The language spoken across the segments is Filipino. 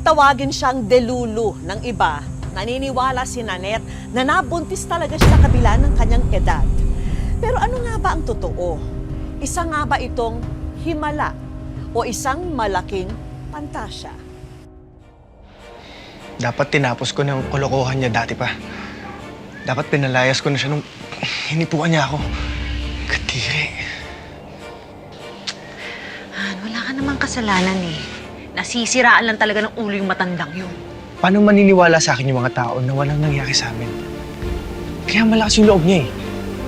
tawagin siyang delulu ng iba, naniniwala si Nanette na nabuntis talaga siya sa kabila ng kanyang edad. Pero ano nga ba ang totoo? Isa nga ba itong himala o isang malaking pantasya? Dapat tinapos ko ng kalokohan niya dati pa. Dapat pinalayas ko na siya nung hinipuan niya ako. Katiri. Wala ka namang kasalanan eh. Nasisiraan lang talaga ng ulo yung matandang yun. Paano maniniwala sa akin yung mga tao na walang nangyari sa amin? Kaya malakas yung loob niya eh.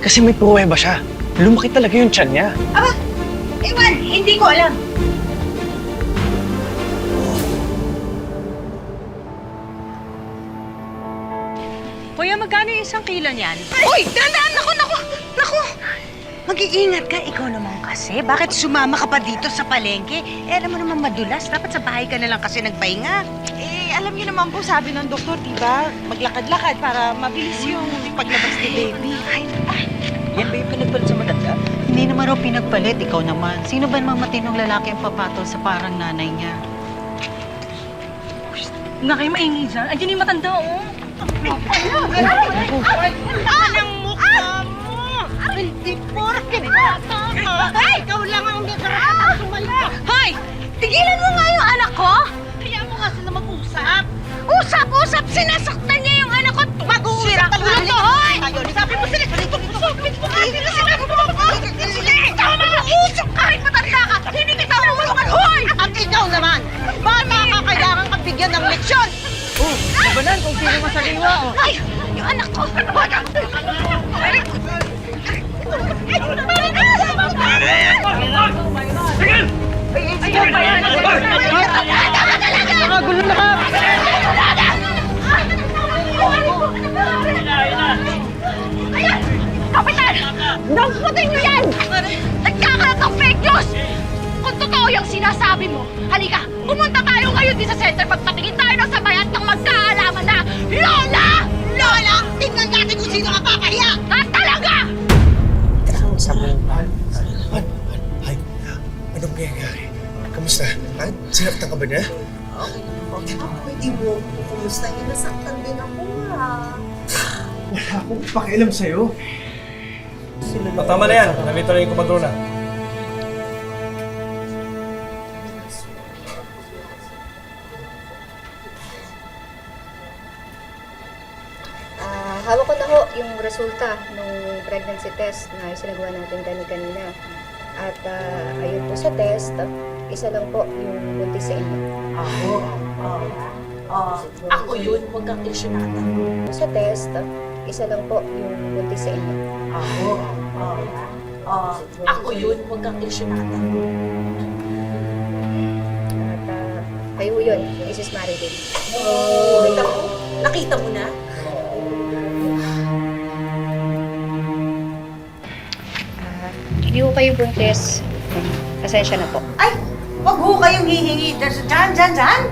Kasi may pruweba siya. Lumaki talaga yung tiyan niya. Aba! Ewan! Hindi ko alam! Kuya, magkano yung 1 kilo niyan? Uy! Dahan-dahan! Naku! Mag-iingat ka. Ikaw naman kasi. Bakit sumama ka pa dito sa palengke? Alam mo naman madulas. Dapat sa bahay ka na lang kasi nagpahinga. Alam niyo naman po, sabi ng doktor, diba? Maglakad-lakad para mabilis yung paglabas ni baby. Yan ba yung pinagpalit sa matanda? Hindi naman raw pinagpalit. Ikaw naman. Sino ba namang matinong lalaki ang papatol sa parang nanay niya? Nga kayo maingay dyan. Andiyan yung matanda, oh. Anong mukha mo? Hindi porke bata ka. Ikaw lang ang may karapatang sumala. Hoy! Tigilan mo nga yung anak ko! Kaya mo nga sila mag-usap. Usap! Sinasaktan niya yung anak ko! Mag-uusap Sira ulo to, hoy! Sabi mo sila, sumipit mo kasi na sinabi mo ako. Sila, Ikaw mag-uusap kahit matanda ka! Hindi kita umulungan, hoy! at ikaw naman, bata ka, kailangan kang bigyan ng leksyon. Labanan kung sino masaliwa, oh. Ay! Yung anak ko! Nakagulo na ka! Ayan! Kapitan! Damputin niyo yan! Nagkakalat ng fake news! Kung totoo yung sinasabi mo, halika, pumunta tayo ngayon din sa center pagpatingin tayo ng sabay at ng magkaalaman na Lola! Lola, tingnan natin kung sino ang papahiya. Talaga! Ay, anong nangyayari? Kamusta? Ha? Sinaktan ka ba niya? Pwede mo, kumusta? Nasaktan din ako Wala akong pakialam sa'yo. Tama na yan. Nandito na yung kumadrona. Hawak ko na ho yung resulta ng pregnancy test na isinagawa natin kanina. At ayun po sa test, isa lang po yung buntis sa inyo. Ako yun, huwag kang ilusyonada. Sa test, isa lang po yung buntis sa inyo. Ako yun, huwag kang ilusyonada. At kayo ho yun, Mrs. Marilyn. Nakita mo na? Hindi ho kayo buntis. Pasensya na po. Ay! Wag ho kayong hihingi. Diyan!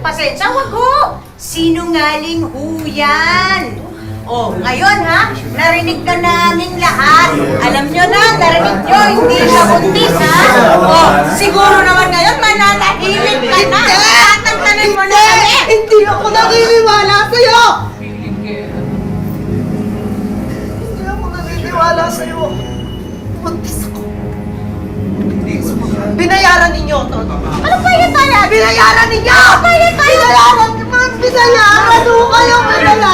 Pasensya, wag ho! Sinungaling ho yan! Oh, ngayon ha, narinig na namin lahat. Alam nyo na, narinig nyo, hindi siya buntis ha. Oh, siguro naman ngayon, mananahimik ka na. Tatantanan mo na kami. Hindi ako naniniwala sa'yo! Hindi ako naniniwala sa'yo. Buntis ako. Binayaran ninyo to. Ano pa yun tayo? Binayaran ninyo! Binayaran ho kayo! Binayaran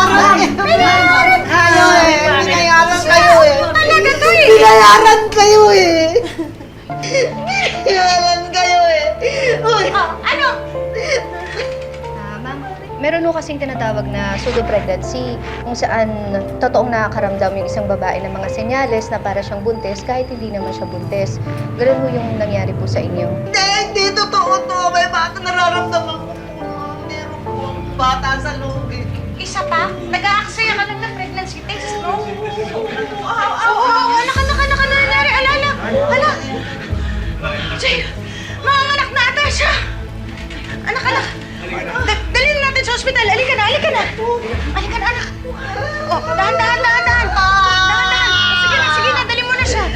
kayo eh! Binayaran kayo eh! Talaga to eh! Binayaran kayo eh! Binayaran kayo eh! Uy! Ano? Ma'am, meron ho kasing tinatawag na pseudo-pregnancy kung saan totoong nakakaramdam yung isang babae ng mga senyales na para siyang buntis kahit hindi naman siya buntis. Ganun ho yung nangyari po sa inyo. Hindi totoo to! May bata nararamdaman ko. Meron po ang bata sa loob eh. Isa pa? Nag-aaksaya ka lang ng pregnancy test, no? Anak, nangyari, alala. Hala. Jay, manganak na ata siya. Anak. Dalhin natin sa ospital. Halika na. Halika na, anak. Oh, dahan. Sige na, dalhin mo na siya.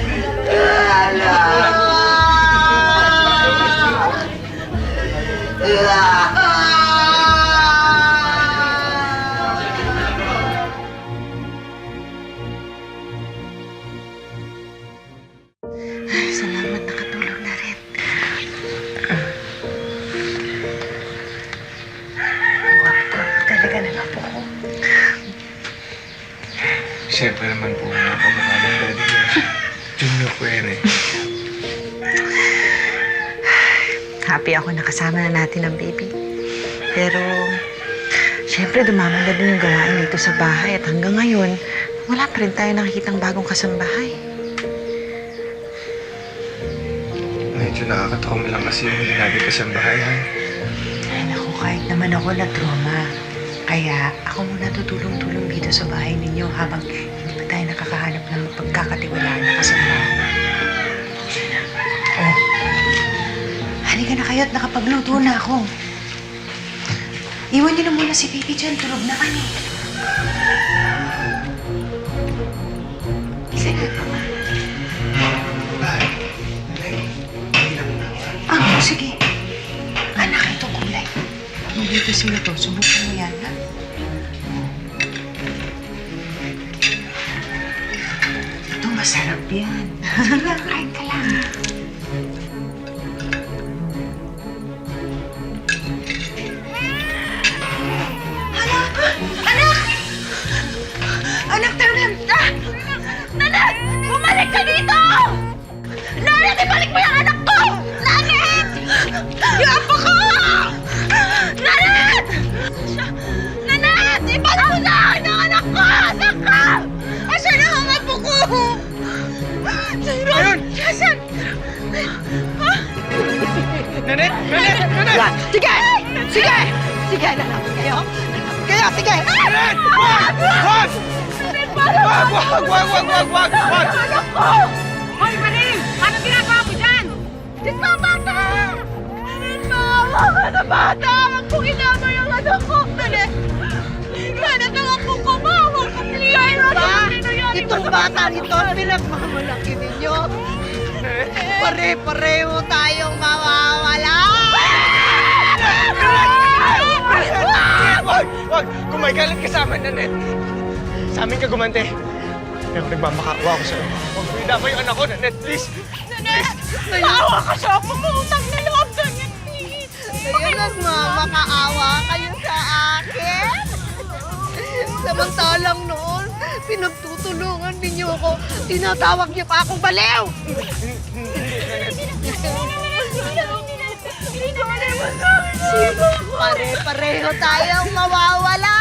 siyempre naman po, kamukha ng daddy niya. Junior po yan eh. Happy ako nakasama na natin ang baby. Pero, siyempre dumamanda din yung gawain dito sa bahay at hanggang ngayon, wala pa rin tayo nakikitang bagong kasambahay. Medyo nakakatrauma lang kasi yung lagi kasambahay, ha? Ay naku, kahit naman ako na-trauma. Kaya ako muna tutulong-tulong dito sa bahay ninyo habang hindi pa tayo nakakahanap ng pagkakatiwalaan na kasambahay. Oh, halika na kayo at nakapagluto na ako. Iwan niyo na muna si baby dyan, tulog na kami. Isa na. Ah, sige. Anak, ito kulay. Nandito sila to. Subukan mo yan, ha? Ito, masarap yan. Sige, kain ka lang. Anak, Nanet! Nanet! Bumalik ka dito! Nanet, ibalik mo yung anak ko! Nanet! Yung apo ko! Nanet! Nanet! Ibalik mo sa akin ang anak ko! Asan ka? Asan ang apo ko? Ayun! Asan? Nanet! Nanet! Nanet! Yan. Sige! Sige! Sige, lalapit kayo. Kayo, sige! Nanet! Wag! Wag! Wag! Wag! Wag! Wag! Wag! Wag! Wag! Anak ko! Hoy, Maring! Ano ginagawa mo dyan? Ito, bata! Maawa ka na bata! Huwag kong inama yung anak ko! Dali! Nanet, ang apo ko! Maawa ka! Itong bata nito, pinagmamalaki ninyo. Pare-pareho tayong mawawala! Wag! Wag! Kumagalit ka sa amin, Nanet! Sa amin ka gumante. Pero nagmamakaawa ako sa'yo. Huwag mo idama yung anak ko, Nanet, please! Maawa ka sa apo mo! Utang na loob na niya! Kaya nagmamakaawa kayo sa akin? Samantalang noon, pinagtutulungan ninyo ako. Tinatawag niyo pa akong baliw! Pare-pareho tayong mawawala!